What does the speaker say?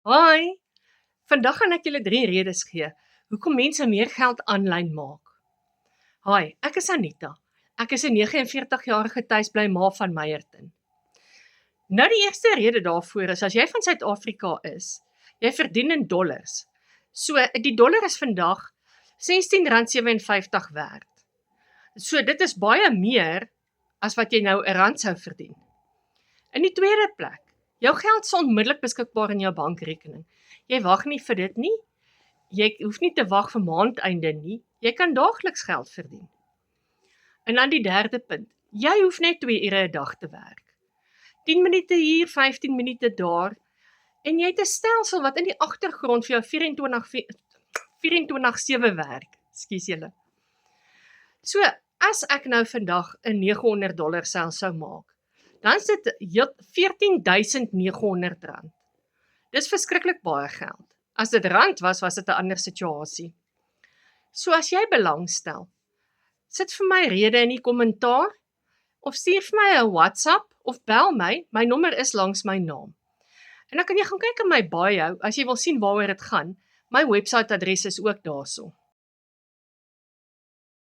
Hoi, vandag gaan ek julle 3 redes gee hoekom mense meer geld aanlyn maak. Hoi, ek is Anita. Ek is 'n 49-jarige tuisbly ma van Meyerton. Nou die eerste rede daarvoor is as jy van Suid-Afrika is, jy verdien in dollars. So die dollar is vandag R16.57 werd. So dit is baie meer as wat jy nou 'n rand sou verdien. In die tweede plek, jou geld is onmiddellik beskikbaar in jou bankrekening. Jy wag nie vir dit nie. Jy hoef nie te wag vir maandeinde nie. Jy kan daagliks geld verdien. En dan die derde punt, jy hoef net 2 ure 'n dag te werk. 10 minute hier, 15 minute daar. En jy het 'n stelsel wat in die agtergrond vir jou 24/7 werk. Ekskuus julle. So, as ek nou vandag 'n $900 sel sou maak, dan is dit R14.900. Dis verskriklik baie geld. As dit rand was, was dit 'n ander situasie. So as jy belangstel, sit vir my rede in die kommentaar, of stuur vir my 'n WhatsApp, of bel my nommer is langs my naam. En dan kan jy gaan kyk in my bio, as jy wil sien waaroor dit gaan. My webwerf adres is ook daarso.